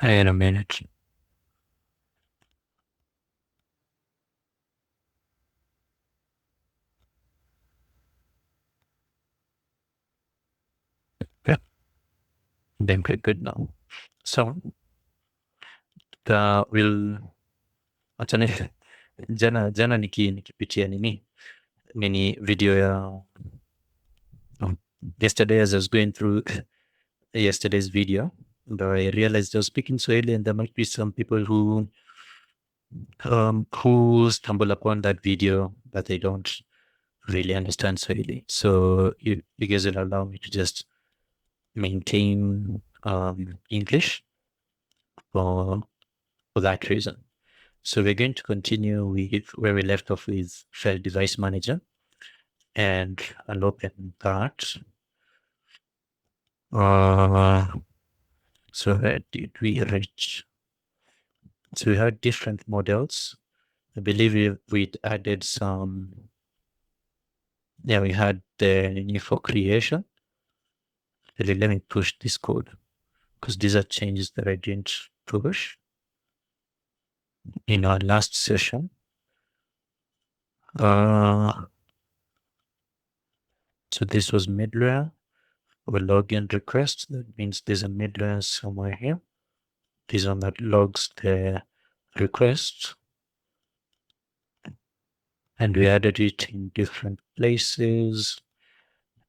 In a minute. Yeah, then pretty good now. So acha ni jana nikipitia nini video ya yesterday as I was going through yesterday's video, though I realized I was speaking Swahili and there might be some people who stumble upon that video but they don't really understand Swahili. So you guys will allow me to just maintain English for that reason. So we're going to continue with where we left off with File Device Manager, and I'll open that. So where did we reach? So we had different models. I believe we'd added some. Yeah, we had the new for creation. Let me push this code because these are changes that I didn't push in our last session. So this was middleware. A login request. That means there's a middleware somewhere here. This one that logs the request. And we added it in different places.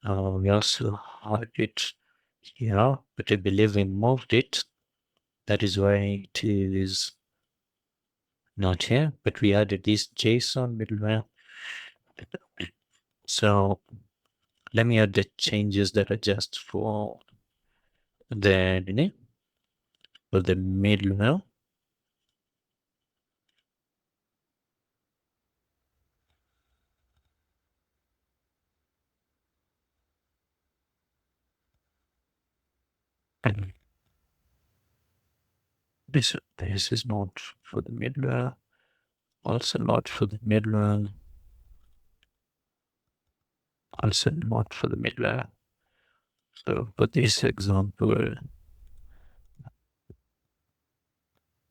We also had it here, but I believe we moved it. That is why it is not here, but we added this JSON middleware. So let me add the changes that are just for the middleware. And this is not for the middleware. Also not for the middleware. Also not for the middleware. So for this example,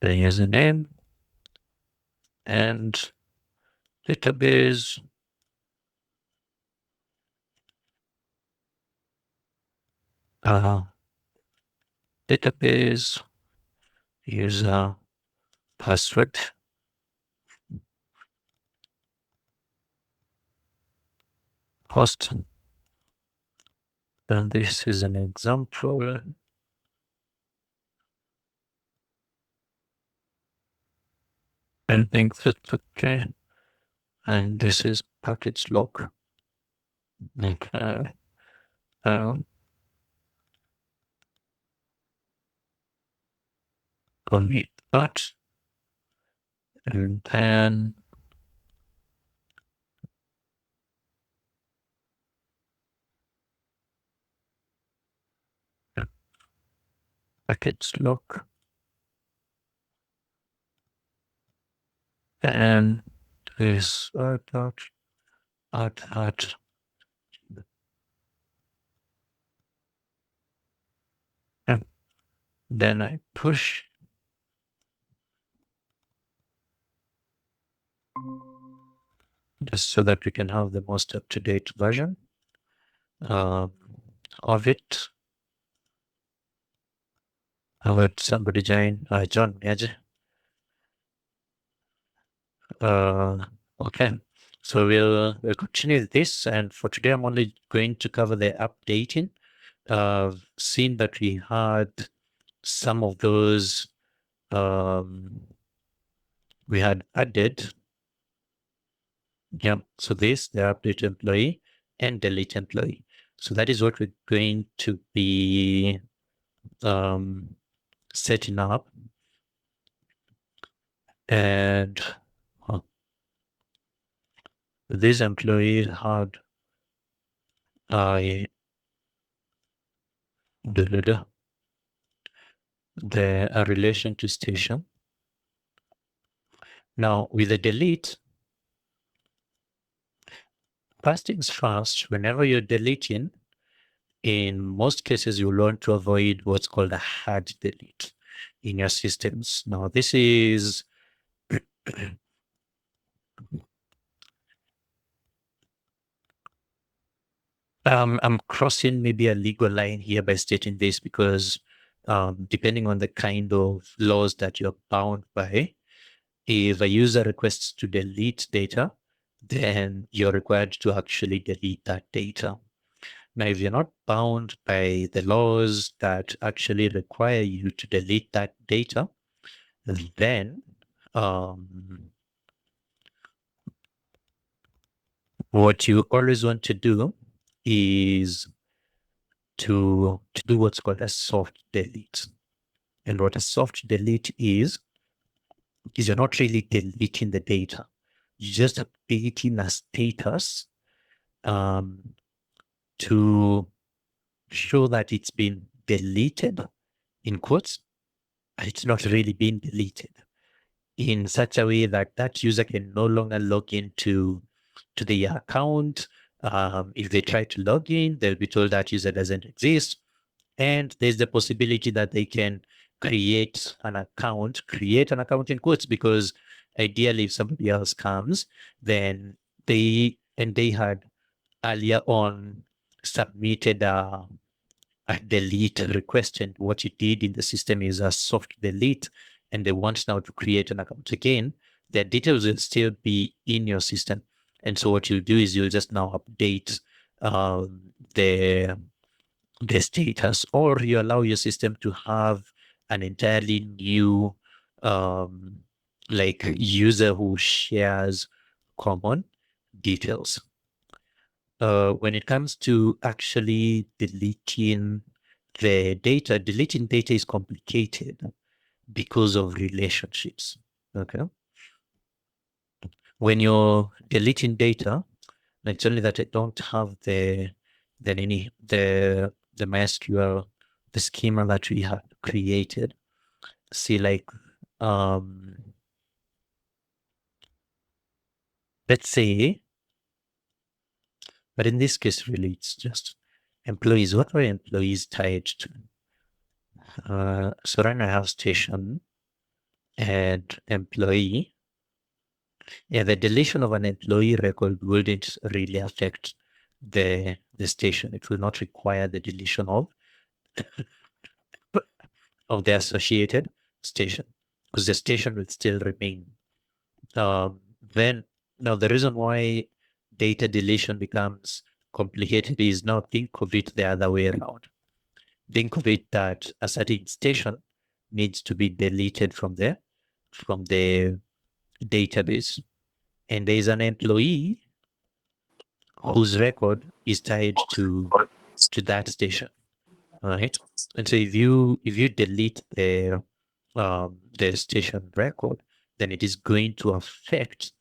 the username and database database user password. Host. And this is an example. And think that's okay. And this is package log. Okay. Commit that. And then package log. And this add. And then I push. Just so that we can have the most up-to-date version of it. I'll let somebody join. John, okay. So we'll continue this, and for today, I'm only going to cover the updating. Seeing that we had some of those we had added. Yeah. So this the update employee and delete employee. So that is what we're going to be setting up. And this employee had a relation to station. Now with the delete, first things first, whenever you're deleting, in most cases, you want to avoid what's called a hard delete. in your systems. Now, this is I'm crossing maybe a legal line here by stating this because depending on the kind of laws that you're bound by, if a user requests to delete data, then you're required to actually delete that data. Now, if you're not bound by the laws that actually require you to delete that data, then um, what you always want to do is to do what's called a soft delete. And what a soft delete is you're not really deleting the data. You're just updating a status um, to show that it's been deleted, in quotes, but it's not really being deleted in such a way that that user can no longer log into to the account. If they try to log in, they'll be told that user doesn't exist. And there's the possibility that they can create an account in quotes, because ideally if somebody else comes, then they had earlier on submitted a delete request, and what you did in the system is a soft delete, and they want now to create an account again. Their details will still be in your system. And so what you'll do is you'll just now update the status, or you allow your system to have an entirely new um, like user who shares common details. When it comes to actually deleting the data, deleting data is complicated because of relationships. Okay. When you're deleting data, it's only that I don't have the MySQL, the schema that we have created. See, like, let's say, but in this case, really, it's just employees. What are employees tied to? So right now I have station and employee. Yeah, the deletion of an employee record wouldn't really affect the station. It will not require the deletion of the associated station, because the station will still remain. Then now the reason why data deletion becomes complicated is, now think of it the other way around. Think of it that a certain station needs to be deleted from the database, and there is an employee whose record is tied to that station, right? And so if you delete the station record, then it is going to affect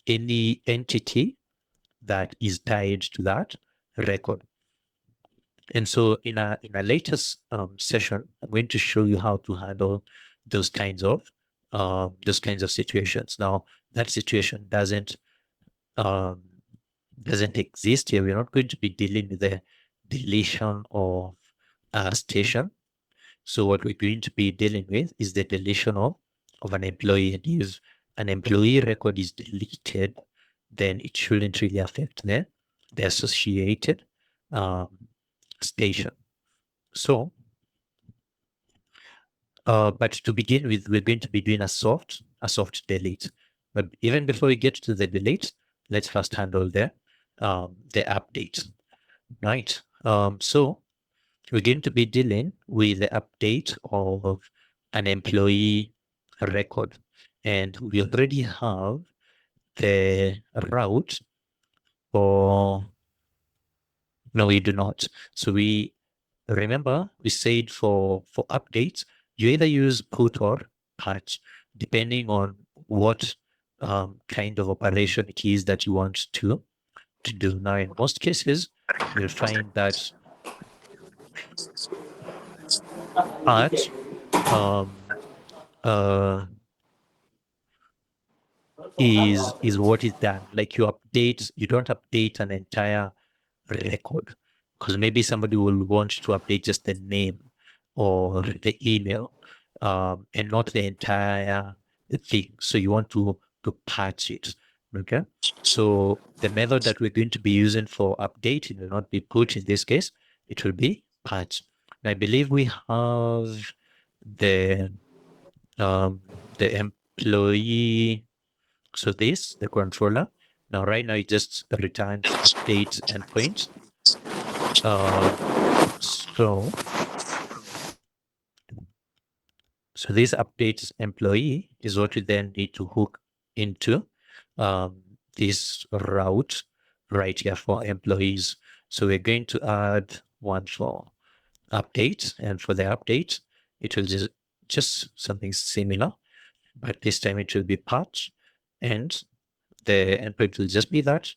any entity that is tied to that record. And so in a latest session, I'm going to show you how to handle those kinds of situations. Now, that situation um, doesn't exist here. We're not going to be dealing with the deletion of a station. So what we're going to be dealing with is the deletion of an employee. And if an employee record is deleted, then it shouldn't really affect the associated station. So, but to begin with, we're going to be doing a soft delete. But even before we get to the delete, let's first handle the update, right? So we're going to be dealing with the update of an employee record, and we already have the route for. No, we do not. So we remember we said for updates, you either use put or patch, depending on what kind of operation it is that you want to do. Now, in most cases, you'll find that patch um, uh, is what is done. Like you don't update an entire record, because maybe somebody will want to update just the name. or the email, and not the entire thing. So you want to patch it. Okay. So the method that we're going to be using for update, it will not be put in this case, it will be patch. And I believe we have the um, the employee. So this, the controller. Now, right now, it just returns update endpoint. So this updates employee is what we then need to hook into this route right here for employees. So we're going to add one for update, and for the update, it will just something similar, but this time it will be patch, and the endpoint will just be that,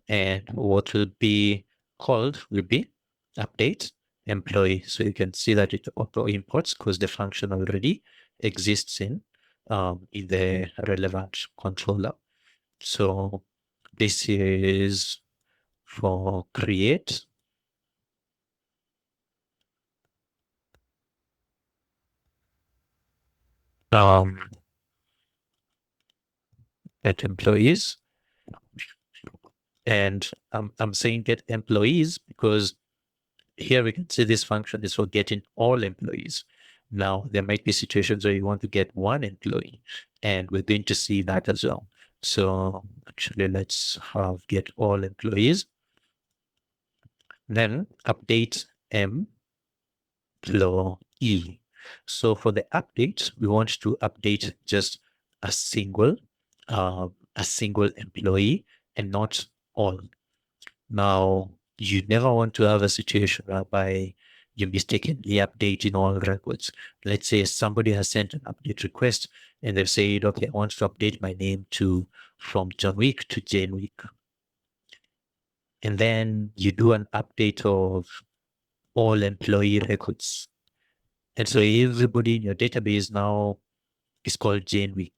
and what will be called will be update employee. So you can see that it auto imports because the function already exists in the relevant controller. So this is for create. Get employees, and I'm saying get employees because here we can see this function is for getting all employees. Now, there might be situations where you want to get one employee, and we're going to see that as well. So actually, let's have get all employees. Then update employee. So for the update, we want to update just a single employee and not all. Now, you never want to have a situation whereby you mistakenly updating all records. Let's say somebody has sent an update request and they've said, okay, I want to update my name to from John Wick to Jane Wick. And then you do an update of all employee records. And so everybody in your database now is called Jane Wick.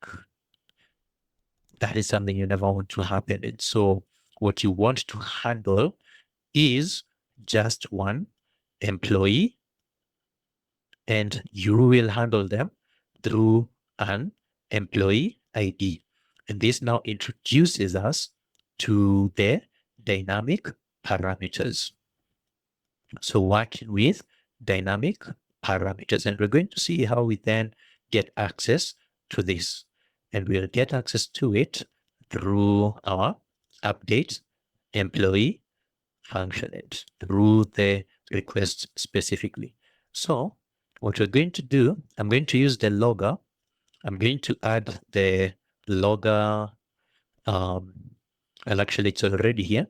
That is something you never want to happen. And so what you want to handle is just one employee, and you will handle them through an employee ID. And this now introduces us to the dynamic parameters. So working with dynamic parameters, and we're going to see how we then get access to this. And we'll get access to it through our update employee function, it through the request specifically. So what we're going to do, I'm going to use the logger. I'm going to add the logger. Well, actually, it's already here.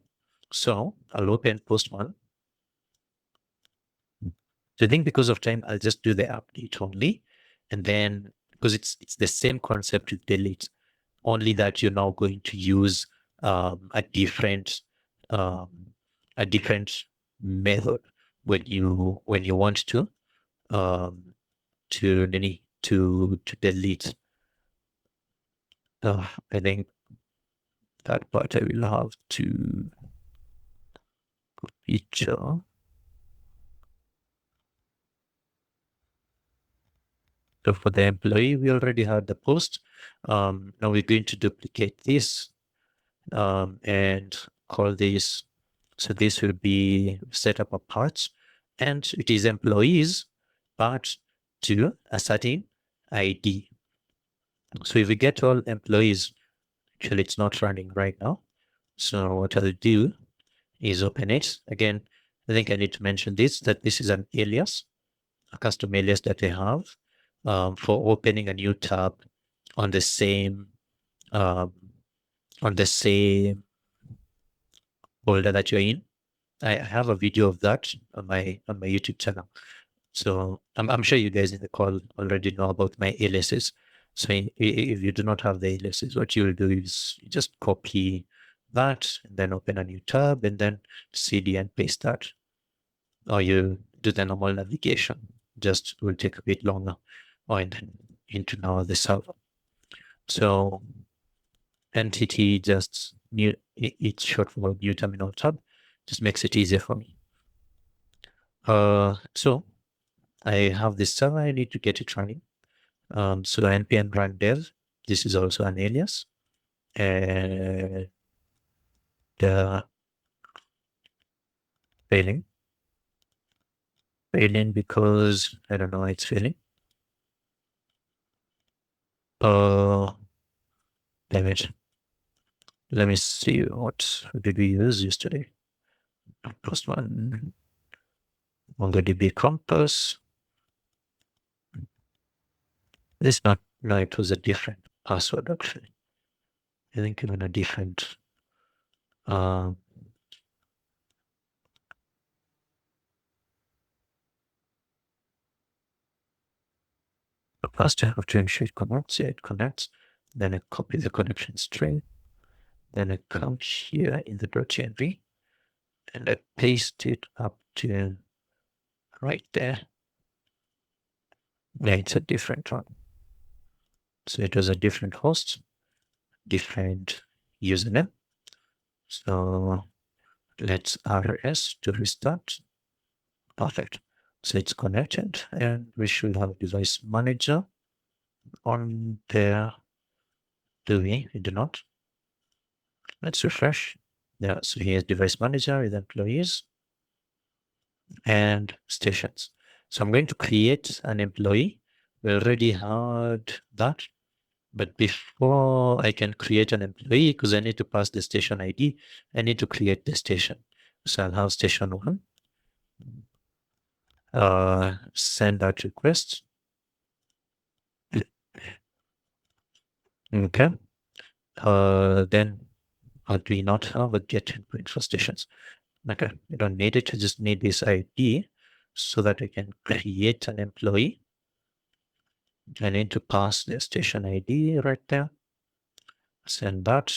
So I'll open post one. So I think because of time, I'll just do the update only. And then because it's the same concept with delete, only that you're now going to use a different method when you want um, to delete. I think that part I will have to feature. So for the employee, we already had the post. Now we're going to duplicate this and call this. So this will be set up apart, and it is employees, but to a certain ID. So if we get all employees, actually it's not running right now. So what I'll do is open it again. I think I need to mention this, that this is an alias, a custom alias that I have for opening a new tab on the same um, folder that you're in. I have a video of that on my YouTube channel. So I'm sure you guys in the call already know about my aliases. So if you do not have the aliases, what you will do is you just copy that and then open a new tab and then CD and paste that. Or you do the normal navigation. Just will take a bit longer. Or and then into now the server. So entity just new, it's short for new terminal tab. Just makes it easier for me. So I have this server, I need to get it running. So npm run dev, this is also an alias. And failing because I don't know why it's failing. Damn it. Let me see, what did we use yesterday? First one, MongoDB Compass. This not, no, it was a different password actually. I think even a different, first I have to ensure it connects. Yeah, it connects. Then I copy the connection string. Then I come here in the .env and I paste it up to right there. Yeah, it's a different one. So it was a different host, different username. So let's rs to restart. Perfect. So it's connected and we should have device manager on there. Do we? We do not. Let's refresh. Yeah, so here's device manager with employees and stations. So I'm going to create an employee. We already had that. But before I can create an employee, because I need to pass the station ID, I need to create the station. So I'll have station one, send that request. Okay. Then do we not have a get endpoint for stations? Okay, I don't need it. I just need this ID so that I can create an employee. I need to pass the station ID right there. Send that.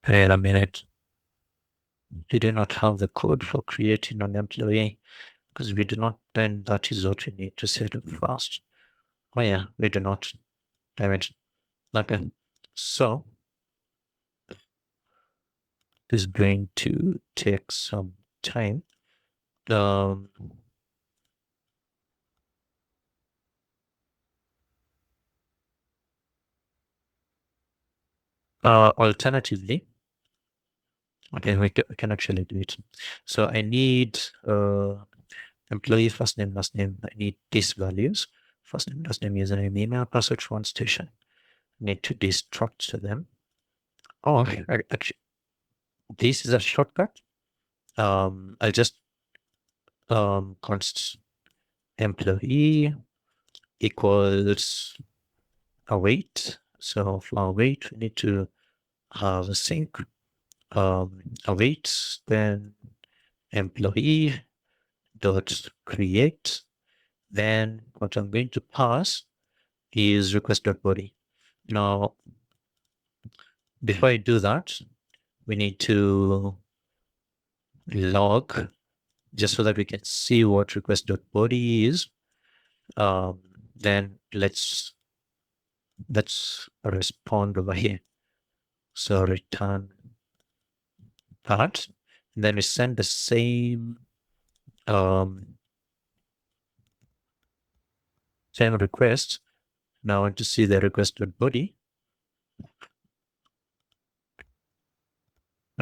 Wait a minute. We do not have the code for creating an employee because we do not, then that is what we need to set up first. Oh yeah, we do not. Damn it. Okay. So this is going to take some time. Alternatively, okay, we can actually do it. So I need employee first name, last name. I need these values: first name, last name, username, email, password, one station. I need to destructure them. Oh, okay. Actually, this is a shortcut. I'll just const employee equals await. So for await, we need to have a sync await, then employee dot create. Then what I'm going to pass is request.body. Now, before I do that, we need to log just so that we can see what request.body is. Then let's respond over here. So return that. And then we send the same same request. Now I want to see the request.body.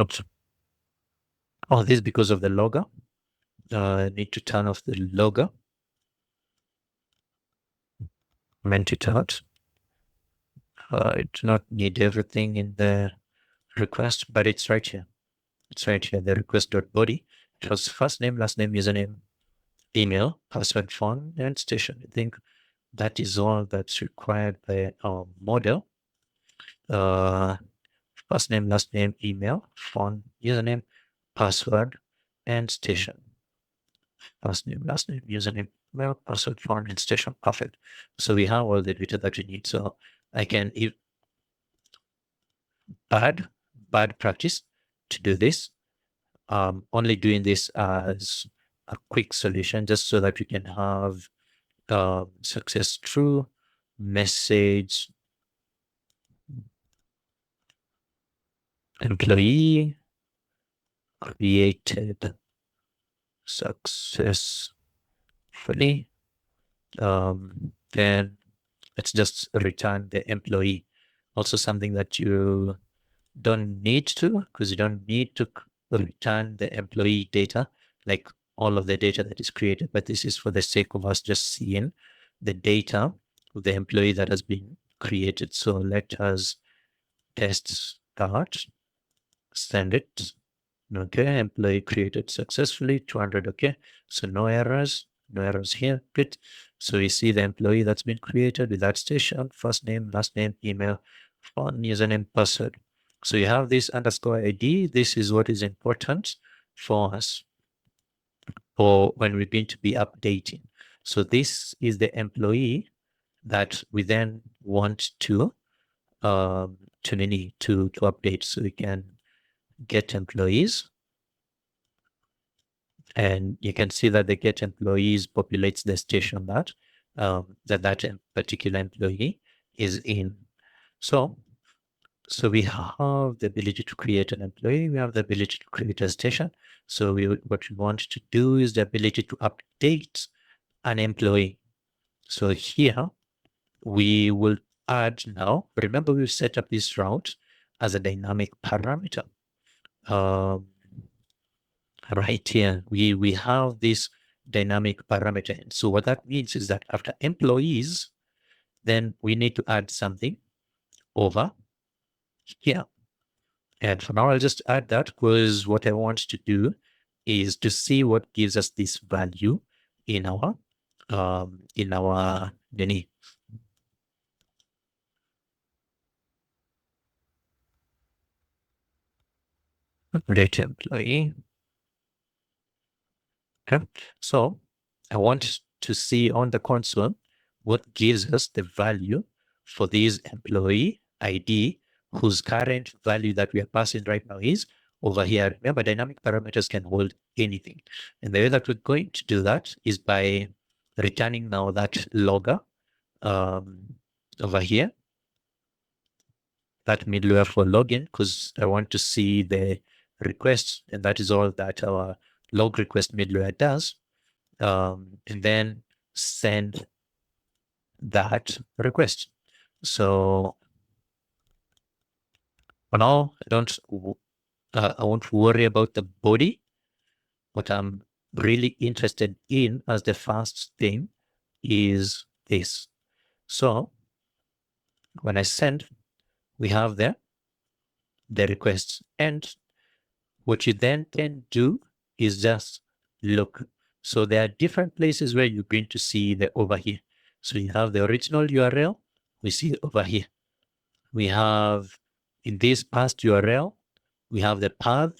Oops. Oh, this is because of the logger. I need to turn off the logger. Meant it out. I do not need everything in the request, but it's right here. It's right here, the request.body. It was first name, last name, username, email, password, phone, and station. I think that is all that's required by our model. First name, last name, email, phone, username, password, and station. First name, last name, username, email, password, phone, and station. Perfect. So we have all the data that we need. So I can bad practice to do this. Only doing this as a quick solution just so that we can have success through message employee created successfully. Then let's just return the employee. Also something that you don't need to, because you don't need to return the employee data, like all of the data that is created, but this is for the sake of us just seeing the data of the employee that has been created. So let us test start, send it. Okay, employee created successfully, 200. Okay, so no errors here. Good. So we see the employee that's been created with that station, first name, last name, email, phone, username, password. So you have this underscore ID. This is what is important for us for when we're going to be updating. So this is the employee that we then want to update. So we can get employees, and you can see that the get employees populates the station that that particular employee is in. So we have the ability to create an employee. We have the ability to create a station. So what we want to do is the ability to update an employee. So here we will add now. Remember, we've set up this route as a dynamic parameter. Right here, we have this dynamic parameter. And so what that means is that after employees, then we need to add something over here. And for now, I'll just add that because what I want to do is to see what gives us this value in our Denny data employee. Okay, so I want to see on the console what gives us the value for this employee ID, whose current value that we are passing right now is over here. Remember, dynamic parameters can hold anything. And the way that we're going to do that is by returning now that logger over here, that middleware for login, because I want to see the requests, and that is all that our log request middleware does. And then send that request. So for now, I won't worry about the body. What I'm really interested in as the first thing is this. So when I send, we have there the requests. And what you then can do is just look. So there are different places where you're going to see the over here. So you have the original URL, we see it over here. We have in this past URL, we have the path,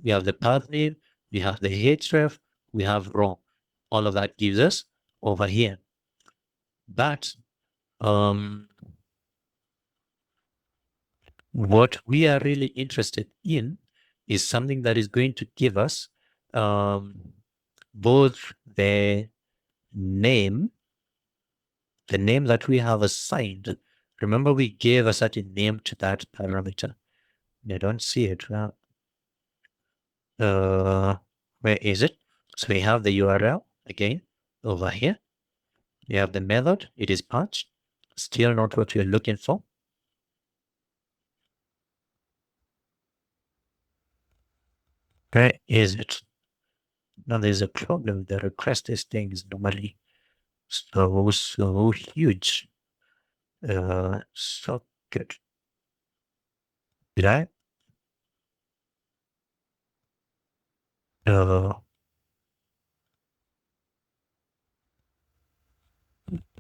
we have the path name, we have the href, we have raw. All of that gives us over here. But what we are really interested in is something that is going to give us both the name that we have assigned. Remember, we gave a certain name to that parameter. I don't see it. Where is it? So we have the URL again over here. We have the method. It is patched. Still not what we're looking for. Where is it? Now there's a problem. The request thing is normally so huge. So good. Did I? Uh,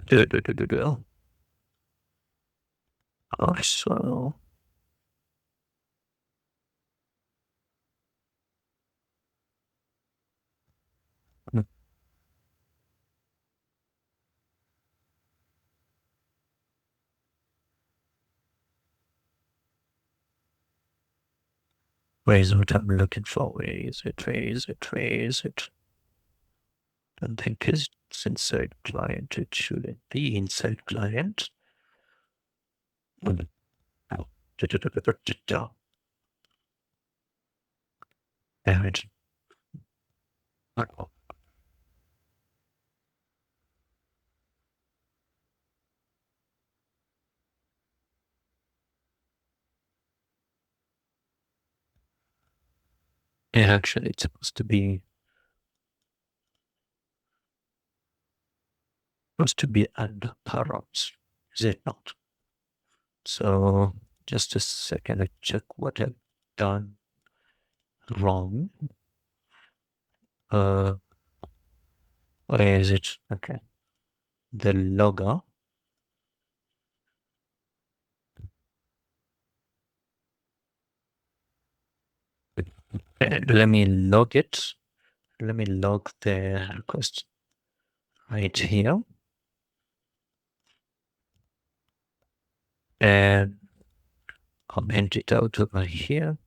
do. Oh, so. Where is what I'm looking for? Where is it? Where is it? Where is it? Don't think it's inside client. It shouldn't be inside client. Damn it. Yeah, actually, it's supposed to be under params, is it not? So just a second, I check what I've done wrong. Where is it? Okay. The logger. Let me log it. Let me log the request right here. And comment it out over here.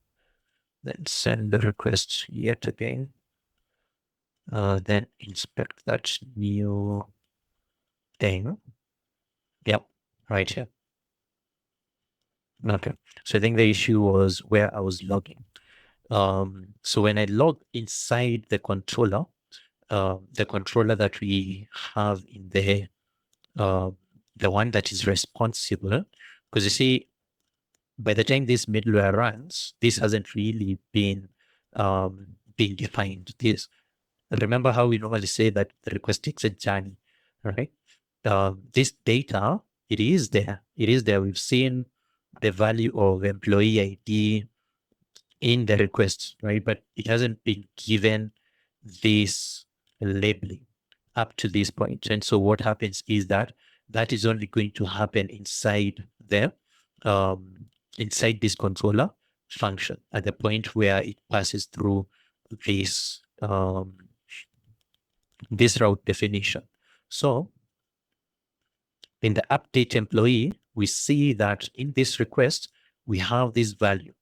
Then send the request yet again. Then inspect that new thing. Yep, right here. Okay. So I think the issue was where I was logging. So when I log inside the controller that we have in there, the one that is responsible, because you see, by the time this middleware runs, this hasn't really been defined. This remember how we normally say that the request takes a journey, right? This data, it is there. It is there. We've seen the value of employee ID in the request, right? But it hasn't been given this labeling up to this point. And so what happens is that that is only going to happen um, inside this controller function at the point where it passes through this this route definition. So in the update employee, we see that in this request, we have this value,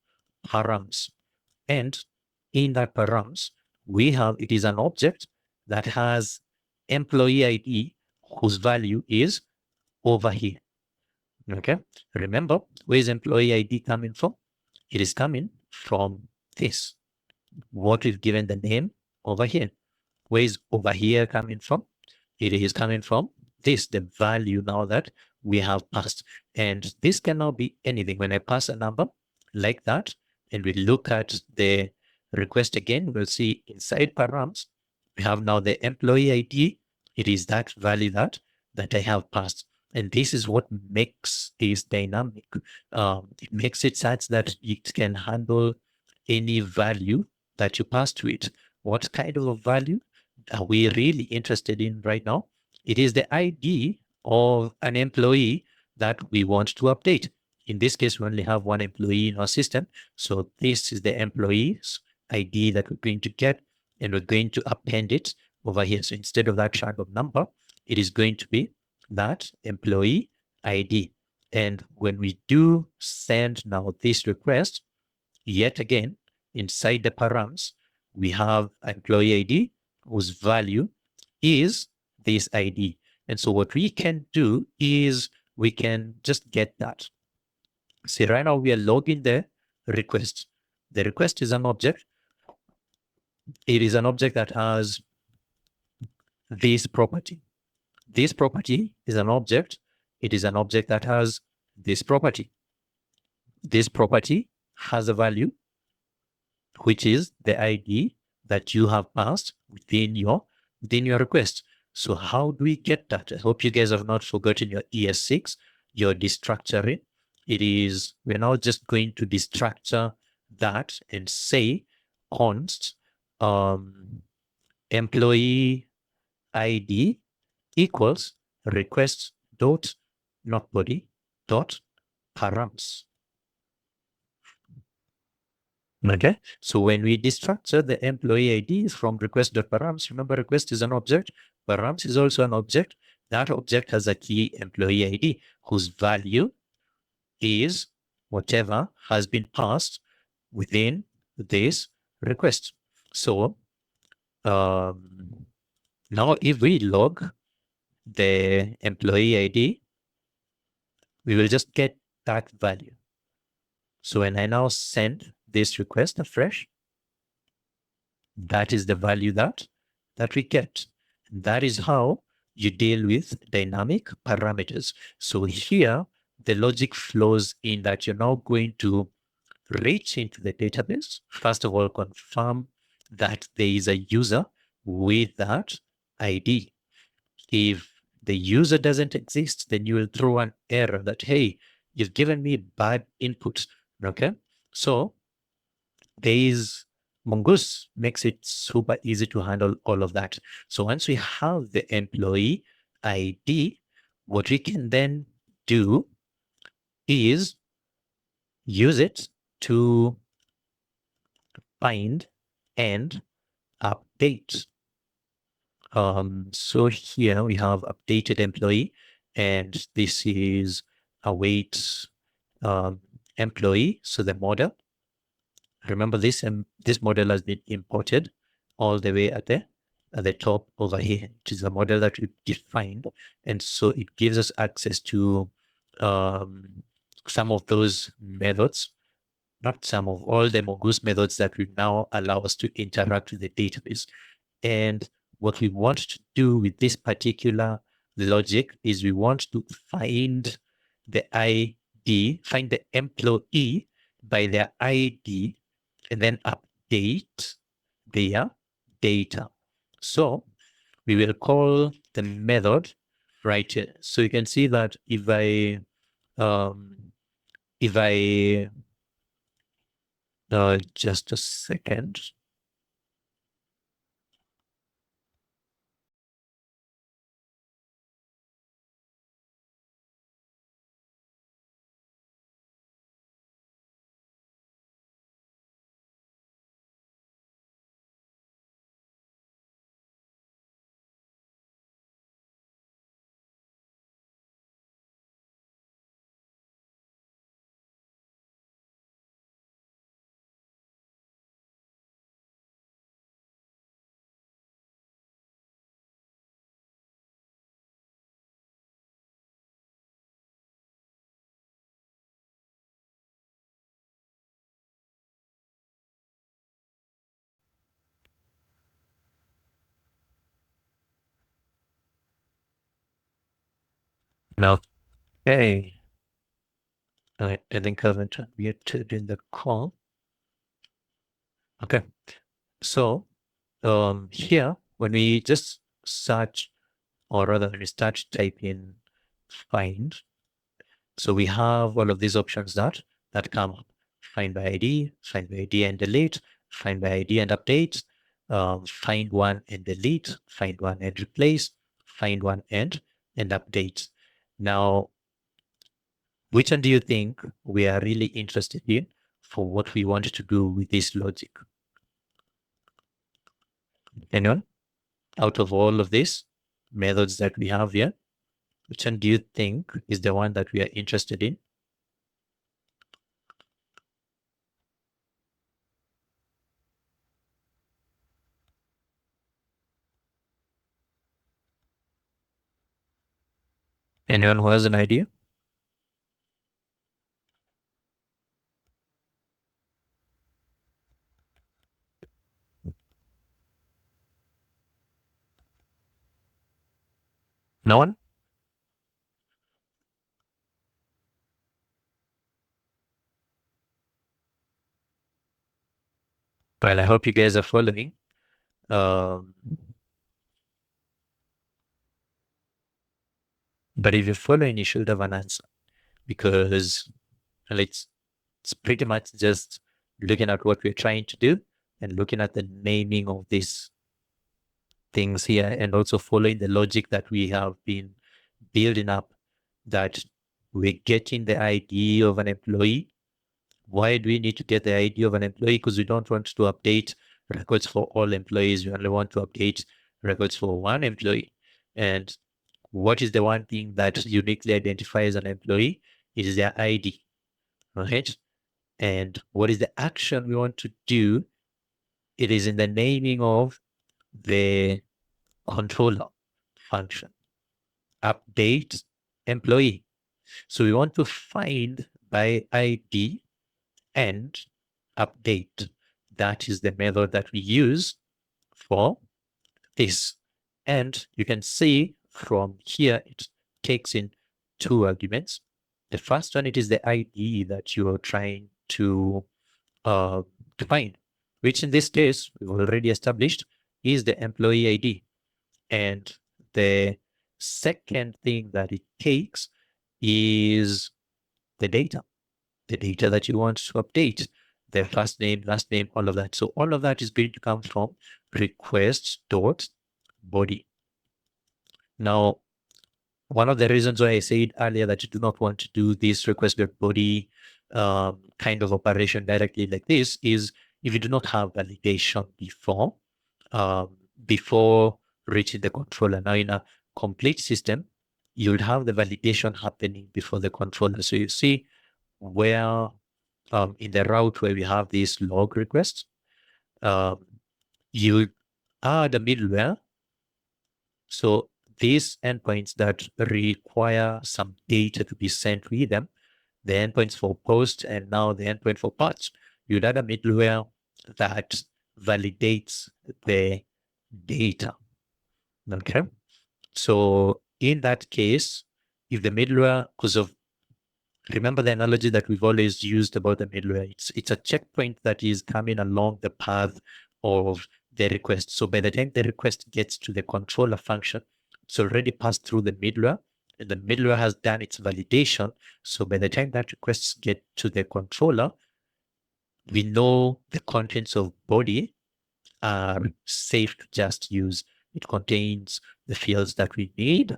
params. And in that params, it is an object that has employee ID whose value is over here. Okay. Remember, where is employee ID coming from? It is coming from this. What we've given the name over here. Where is over here coming from? It is coming from this, the value now that we have passed. And this can now be anything. When I pass a number like that, and we look at the request again, we'll see inside params, we have now the employee ID. It is that value that I have passed. And this is what makes this dynamic. It makes it such that it can handle any value that you pass to it. What kind of a value are we really interested in right now? It is the ID of an employee that we want to update. In this case, we only have one employee in our system. So this is the employee's ID that we're going to get, and we're going to append it over here. So instead of that random number, it is going to be that employee ID. And when we do send now this request, yet again, inside the params, we have employee ID whose value is this ID. And so what we can do is we can just get that. See, right now we are logging the request. The request is an object. It is an object that has this property. This property is an object. It is an object that has this property. This property has a value, which is the ID that you have passed within your request. So how do we get that? I hope you guys have not forgotten your ES6, your destructuring. We're now just going to destructure that and say const employee ID equals request dot not body dot params. Okay, so when we destructure the employee IDs from request.params, remember request is an object, params is also an object. That object has a key employee ID whose value is whatever has been passed within this request. So now if we log the employee ID, we will just get that value. So when I now send this request afresh, that is the value that that we get. That is how you deal with dynamic parameters. So here, the logic flows in that you're now going to reach into the database. First of all, confirm that there is a user with that ID. If the user doesn't exist, then you will throw an error that, hey, you've given me bad input. Okay. So there is Mongoose makes it super easy to handle all of that. So once we have the employee ID, what we can then do is use it to find and update. So here we have updated employee, and this is await employee. So the model, remember this model has been imported all the way at the top over here, which is a model that we defined. And so it gives us access to some of those methods, not some of all the Mongoose methods that will now allow us to interact with the database. And what we want to do with this particular logic is we want to find the ID, find the employee by their ID, and then update their data. So we will call the method right here. So you can see that um, if I just a second. Now, okay, I think I've interpreted in the call. Okay, so here when we just search, or rather when we start typing find, so we have all of these options that come up: find by ID and delete, find by ID and update, find one and delete, find one and replace, find one and update. Now, which one do you think we are really interested in for what we want to do with this logic? Anyone? Out of all of these methods that we have here, which one do you think is the one that we are interested in? Anyone who has an idea? No one? Well, I hope you guys are following. Um, but if you're following, you should have an answer, because well, it's pretty much just looking at what we're trying to do and looking at the naming of these things here, and also following the logic that we have been building up, that we're getting the ID of an employee. Why do we need to get the ID of an employee? Because we don't want to update records for all employees. We only want to update records for one employee. And what is the one thing that uniquely identifies an employee? It is their ID, right? And what is the action we want to do? It is in the naming of the controller function, update employee. So we want to find by ID and update. That is the method that we use for this. And you can see from here, it takes in two arguments. The first one, it is the ID that you are trying to find, which in this case, we've already established, is the employee ID. And the second thing that it takes is the data that you want to update, their first name, last name, all of that. So all of that is going to come from request.body. Now, one of the reasons why I said earlier that you do not want to do this request.body kind of operation directly like this is if you do not have validation before reaching the controller. Now, in a complete system, you would have the validation happening before the controller. So you see where in the route where we have these log requests, you add a middleware. So these endpoints that require some data to be sent with them, the endpoints for post and now the endpoint for parts, you'd add a middleware that validates the data. Okay. So in that case, if the middleware, remember the analogy that we've always used about the middleware, it's a checkpoint that is coming along the path of the request. So by the time the request gets to the controller function, it's already passed through the middleware, and the middleware has done its validation. So by the time that requests get to the controller, we know the contents of body are safe to just use. It contains the fields that we need.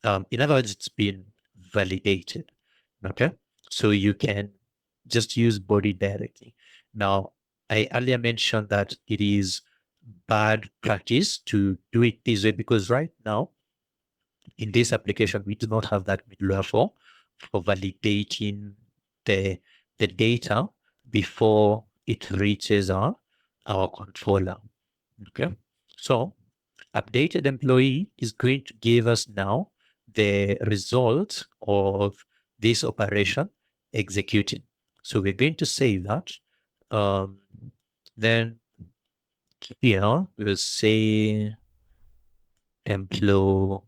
In other words, it's been validated. Okay. So you can just use body directly. Now, I earlier mentioned that it is bad practice to do it this way because right now, in this application, we do not have that middleware for validating the data before it reaches our controller. Okay. So updated employee is going to give us now the result of this operation executing. So we're going to say that. Then here we'll say employee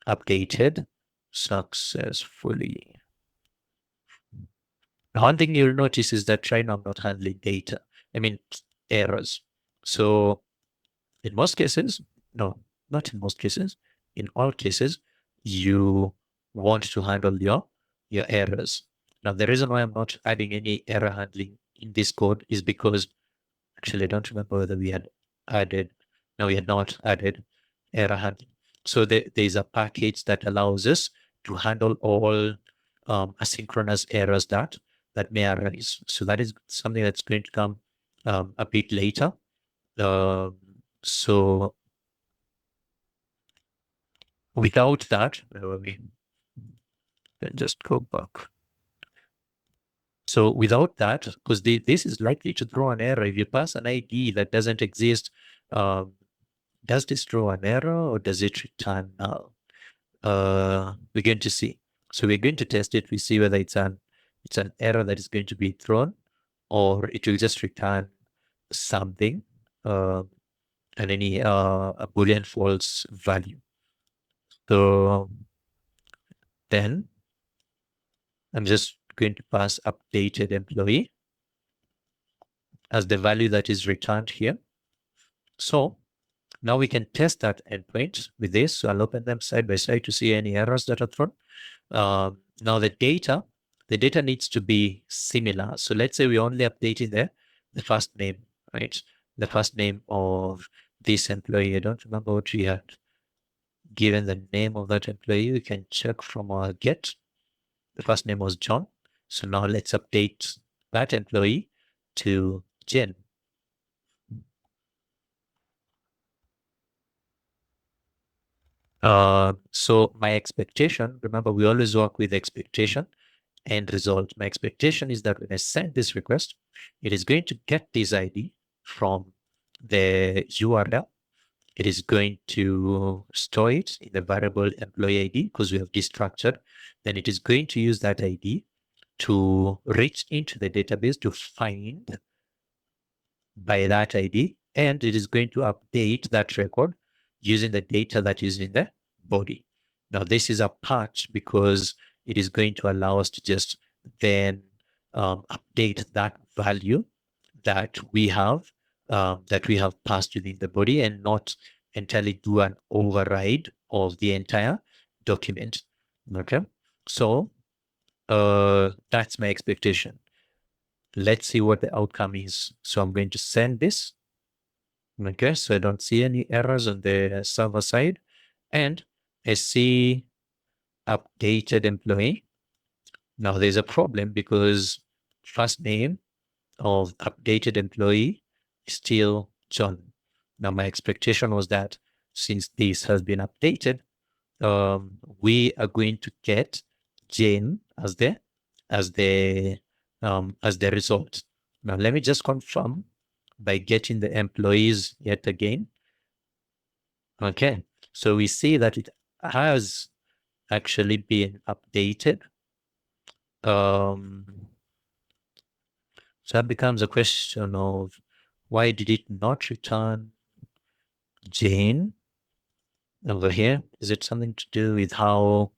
updated successfully. One thing you'll notice is that right now I'm not handling data. I mean errors. So in most cases, no, not in most cases, in all cases, you want to handle your errors. Now, the reason why I'm not adding any error handling in this code is because actually I don't remember whether we had added, no, we had not added error handling. So there's a package that allows us to handle all asynchronous errors that may arise. So that is something that's going to come a bit later. So without that, where were we? Then just go back. So without that, because this is likely to throw an error. If you pass an ID that doesn't exist, does this throw an error or does it return null? We're going to see. So we're going to test it. We see whether it's an error that is going to be thrown or it will just return something and any a Boolean false value. So then I'm just going to pass updated employee as the value that is returned here. So now we can test that endpoint with this. So I'll open them side by side to see any errors that are thrown. Now the data needs to be similar. So let's say we're only updating the first name, right? The first name of this employee. I don't remember what we had given the name of that employee. We can check from our get. The first name was John. So now let's update that employee to Jen. So my expectation, remember we always work with expectation and result. My expectation is that when I send this request, it is going to get this ID from the URL. It is going to store it in the variable employee ID because we have destructured. Then it is going to use that ID to reach into the database to find by that ID and it is going to update that record using the data that is in the body. Now, this is a part because it is going to allow us to just then update that value that we have passed within the body and not entirely do an override of the entire document. Okay, so that's my expectation. Let's see what the outcome is. So I'm going to send this. Okay, so I don't see any errors on the server side, and I see updated employee. Now there's a problem because first name of updated employee is still John. Now my expectation was that since this has been updated, we are going to get Jane as the as the result. Now let me just confirm by getting the employees yet again. Okay, so we see that it has actually been updated. So that becomes a question of why did it not return Jane over here? Is it something to do with how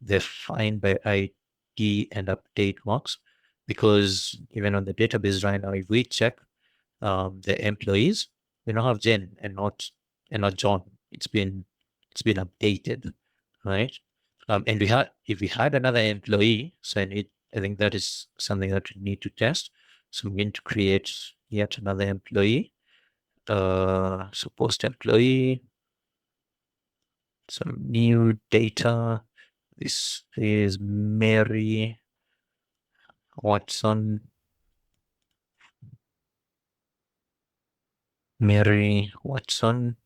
the find by ID and update works? Because even on the database right now, if we check the employees, we now have Jane and not John. It's been updated, right? And if we had another employee, so I think that is something that we need to test. So I'm going to create yet another employee. So post employee, some new data. This is Mary Watson. Mary Watson.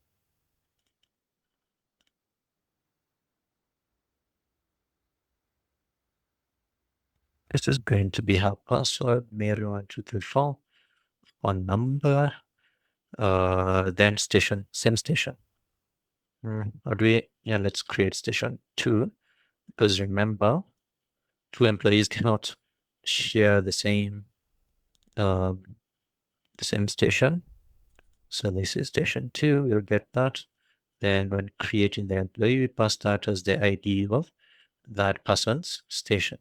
This is going to be her password, Mary1234. One number. Then station, same station. Or do we? Yeah, let's create station 2 because remember, 2 employees cannot share um, the same station. So this is station 2. We'll get that. Then when creating the employee, we pass that as the ID of that person's station.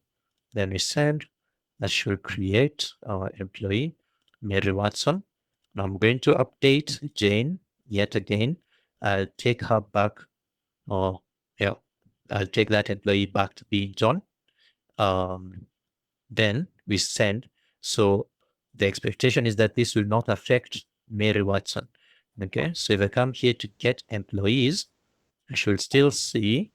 Then we send. That should create our employee, Mary Watson. Now I'm going to update Jane yet again. I'll take her back, or yeah, I'll take that employee back to being John. Then we send. So the expectation is that this will not affect Mary Watson. Okay, so if I come here to get employees, I should still see.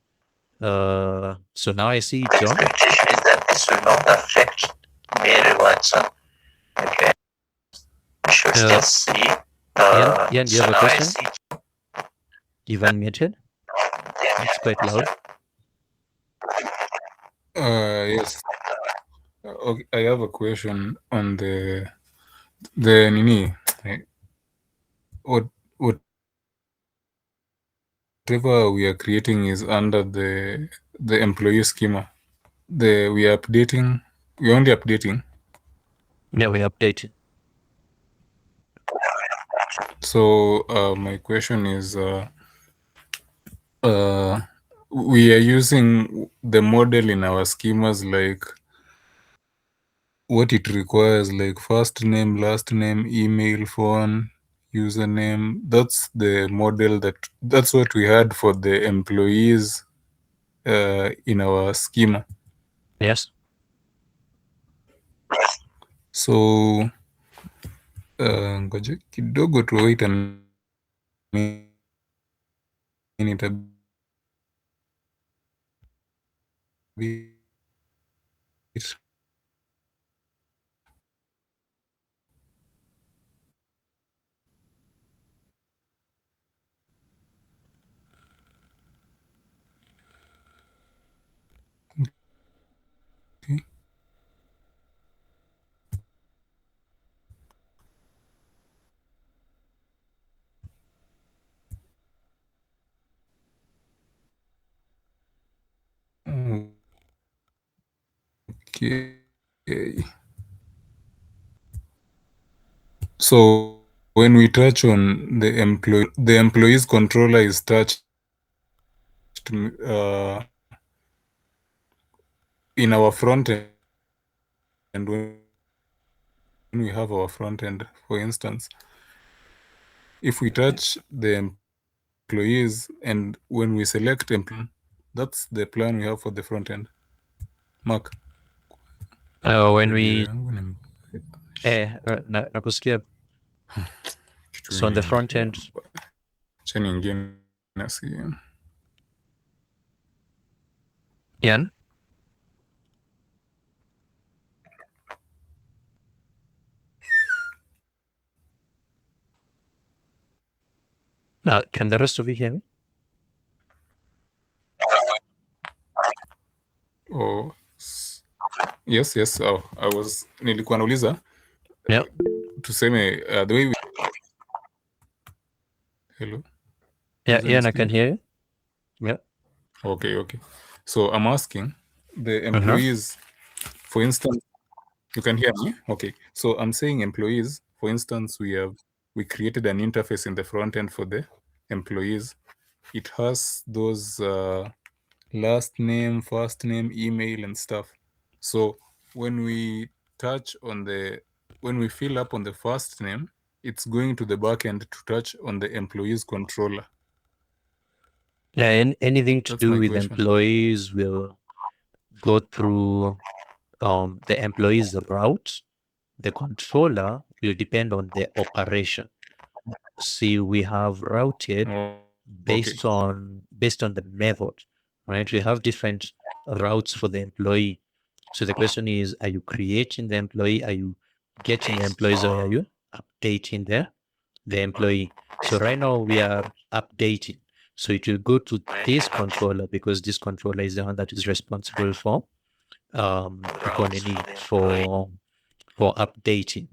So now I see John. The expectation is that this will not affect Mary Watson. Okay, I should still see. Ian, do you have a question? You've unmuted. It's quite loud. Yes. Okay, I have a question on the nini. What whatever we are creating is under the employee schema. We are updating. We're only updating. Yeah, we updated. So my question is, we are using the model in our schemas like what it requires, like first name, last name, email, phone, username. That's the model that's what we had for the employees in our schema. Yes. So ngoja kidogo to wait a minute a bit. Okay. Okay. So when we touch on the employee's controller is touched in our front end when we have our front end. For instance, if we touch the employees and when we select that's the plan we have for the front end. Mark, When redio we yangu ni nakusikia. kitu So on the front inaingia end, hapa. Acha niingie na simu. Ian, now can the rest of you hear me? Oh, yes. Oh, nilikuwa nauliza Yeah. tuseme the way we hello. Yeah, Unaweza Ian, I can nisikia? hear you. Yeah. Okay. So I'm asking the Uh-huh. employees, for instance, you can hear me? Okay. So I'm saying employees, for instance, we created an interface in the front end for the employees. It has those last name, first name, email, and stuff. So when we when we fill up on the first name, it's going to the backend to touch on the employee's controller. Yeah, anything to That's do my with question. employees will go through the employee's route. The controller will depend on the operation. See, we have routed Okay. based on the method, right? We have different routes for the employee. So the question is, are you creating the employee? Are you getting the employees, or are you updating the employee? So right now we are updating. So it will go to this controller because this controller is the one that is responsible for for updating.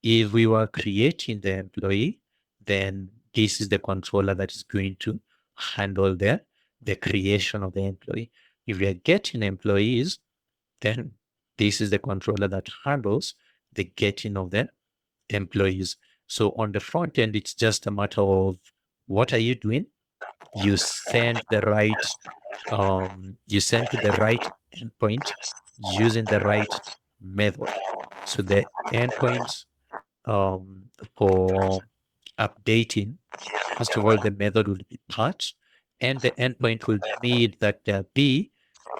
If we were creating the employee, then this is the controller that is going to handle the creation of the employee. If we are getting employees, then this is the controller that handles the getting of the employees. So on the front end, it's just a matter of what are you doing? You send the right, you send to the right endpoint using the right method. So the endpoint for updating, first of all, the method will be patched, and the endpoint will need that there be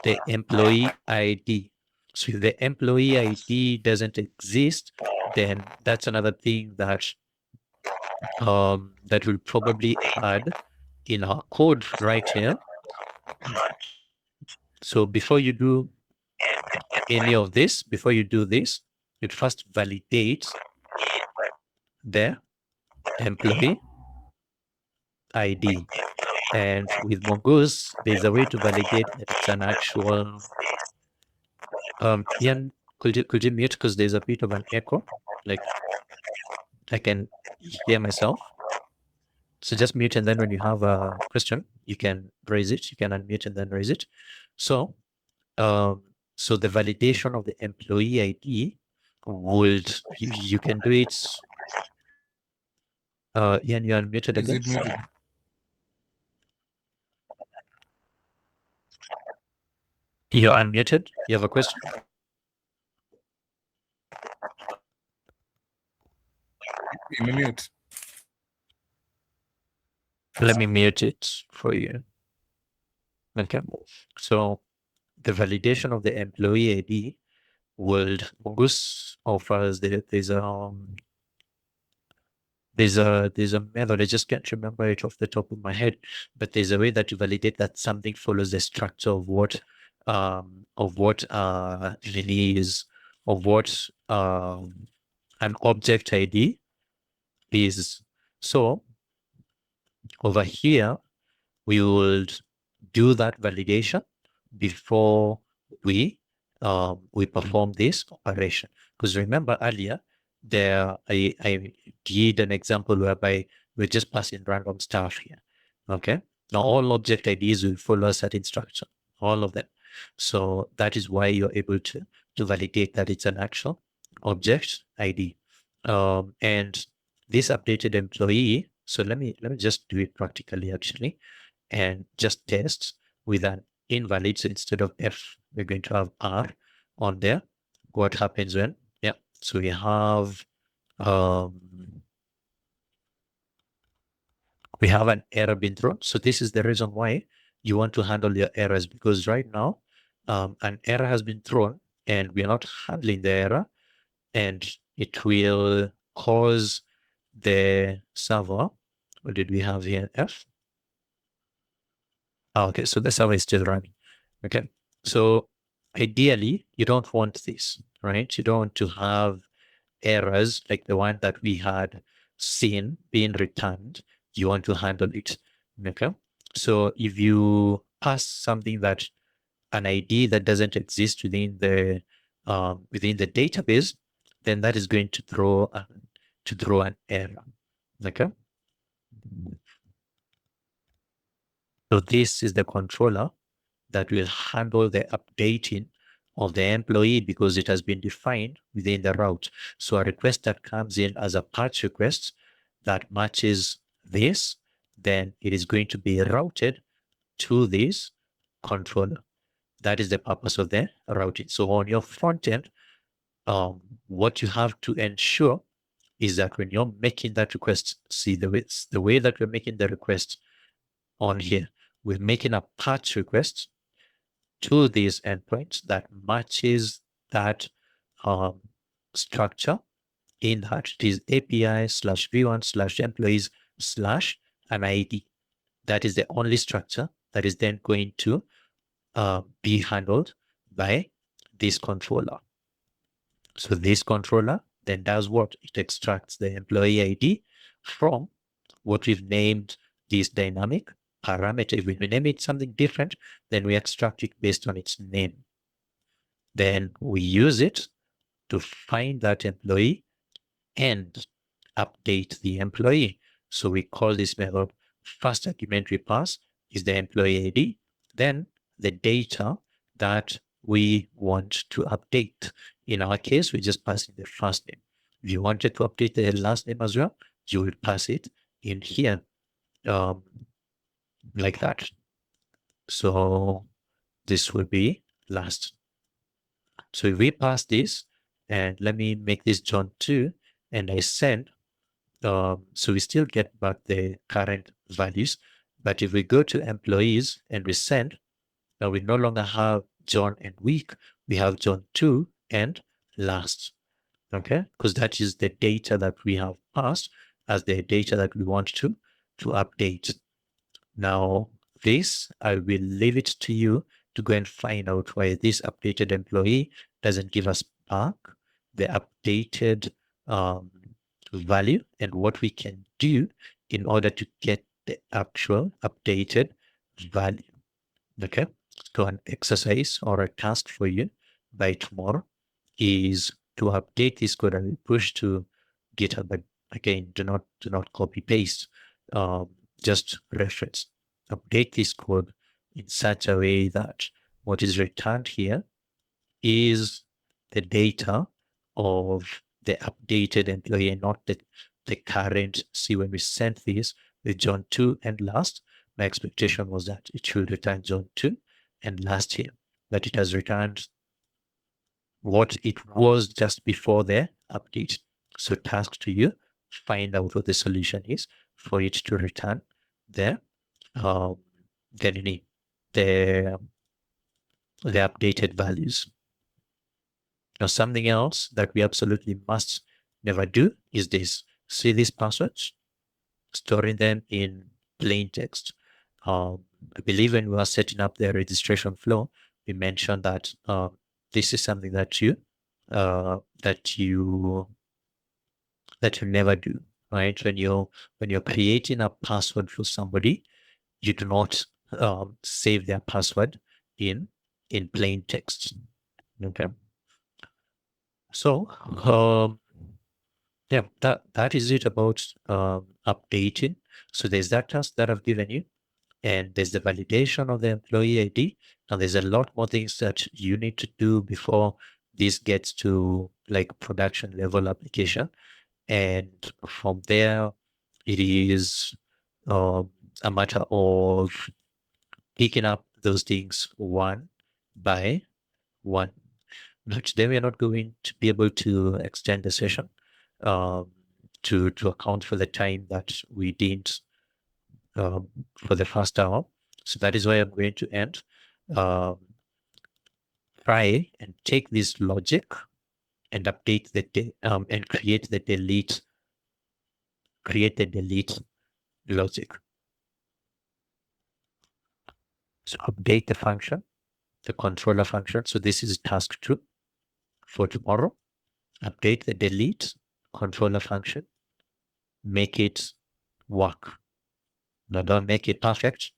the employee ID. So if the employee ID doesn't exist, then that's another thing that will probably add in our code right here. So before you do any of this, before you do this, you'd first validate the employee ID. And with Mongoose, there's a way to validate that it's an actual. Ian, could you mute because there's a bit of an echo? Like I can hear myself. So just mute, and then when you have a question, you can raise it. You can unmute and then raise it. So, um, so the validation of the employee ID would you can do it. Ian, you're unmuted Is again. it muted? You're unmuted. You have a question? Mute. Let me mute it for you. Okay. So the validation of the employee ID would Mongoose offers there's a method. I just can't remember it off the top of my head, but there's a way that you validate that something follows the structure of what release of what an object ID is. So over here we would do that validation before we perform this operation. Because remember earlier, I did an example whereby we're just passing random stuff here. Okay. Now all object IDs will follow a certain structure, all of them. So that is why you're able to validate that it's an actual object ID. And this updated employee. So let me just do it practically actually, and just test with an invalid. So instead of F, we're going to have R on there. What happens when? Yeah. So we have um, an error being thrown. So this is the reason why you want to handle your errors, because right now an error has been thrown and we are not handling the error, and it will cause the server. What did we have here? F. Oh, okay, so the server is still running. Okay, so ideally you don't want this, right? You don't want to have errors like the one that we had seen being returned. You want to handle it. Okay, so if you pass something that an ID that doesn't exist within the database, then that is going to throw an error. Okay, so this is the controller that will handle the updating of the employee because it has been defined within the route. So a request that comes in as a patch request that matches this, then it is going to be routed to this controller. That is the purpose of the routing. So on your front end, what you have to ensure is that when you're making that request, see the way that we're making the request on here, we're making a patch request to these endpoints that matches that um, structure in that it is API slash v1 slash employees slash an ID. That is the only structure that is then going to be handled by this controller. So this controller then does what? It extracts the employee ID from what we've named this dynamic parameter. If we name it something different, then we extract it based on its name. Then we use it to find that employee and update the employee. So we call this method first argument we pass is the employee ID, then the data that we want to update. In our case, we're just passing the first name. If you wanted to update the last name as well, you will pass it in here um, like that. So this will be last. So if we pass this, and let me make this John 2, and I send, so we still get back the current values. But if we go to employees and we send, now we no longer have John and week, we have John 2 and last. Okay, because that is the data that we have passed as the data that we want to update. Now, this, I will leave it to you to go and find out why this updated employee doesn't give us back the updated value and what we can do in order to get the actual updated value. Okay. So an exercise or a task for you by tomorrow is to update this code and push to GitHub. But again, do not copy paste. Um, just reference. Update this code in such a way that what is returned here is the data of the updated employee and not the current. See, when we sent this with John 2 and last, my expectation was that it should return John 2 and last here, but it has returned what it was just before the update. So task to you, find out what the solution is for it to return the um, the the updated values. Now, something else that we absolutely must never do is this. See these passwords, storing them in plain text. I believe when we are setting up the registration flow, we mentioned that this is something that you never do, right? When you're creating a password for somebody, you do not save their password in plain text. Okay. So yeah, that is it about updating. So there's that task that I've given you, and there's the validation of the employee ID. Now there's a lot more things that you need to do before this gets to like production level application. And from there, it is a matter of picking up those things one by one. Now, today we are not going to be able to extend the session um, to account for the time that we did for the first hour. So that is why I'm going to end. Um, Try and take this logic and update and create the delete logic. So update the function, the controller function. So this is task 2 for tomorrow. Update the delete controller function, make it work. Now don't make it perfect,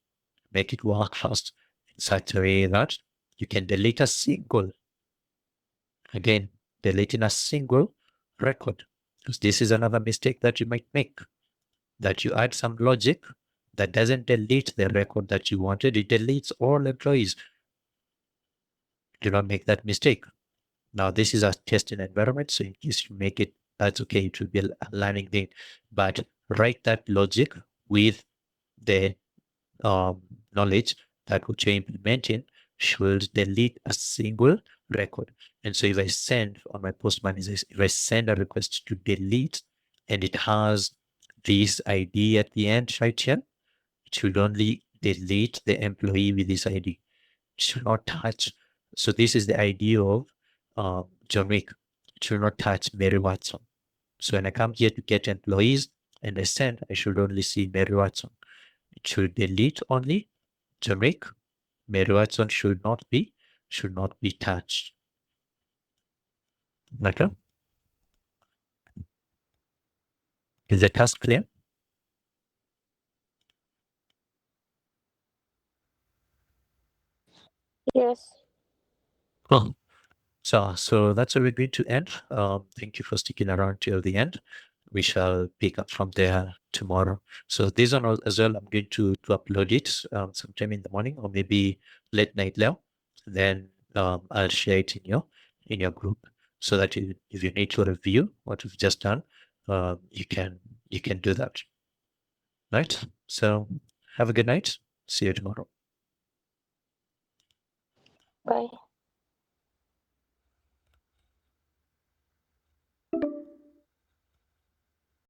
make it work first in such a way that you can delete a single, again, deleting a single record. Because this is another mistake that you might make, that you add some logic that doesn't delete the record that you wanted. It deletes all employees. Do not make that mistake. Now, this is a testing environment, so in case you make it, that's okay. It will be a learning thing. But write that logic with the knowledge that what you're implementing should delete a single record. And so if I send on my Postman, if I send a request to delete and it has this ID at the end right here, it should only delete the employee with this ID. It should not touch. So this is the idea of John Wick. It should not touch Mary Watson. So when I come here to get employees and I send, I should only see Mary Watson. It should delete only John Wick. Mary Watson should not be touched. Okay? Is the task clear? Yes. Cool. So that's where we're going to end. Thank you for sticking around till the end. We shall pick up from there tomorrow. So this one as well, I'm going to upload it sometime in the morning or maybe late night now. Then I'll share it in your group so that if you need to review what we've just done, you can do that. Right? So have a good night. See you tomorrow. Bye.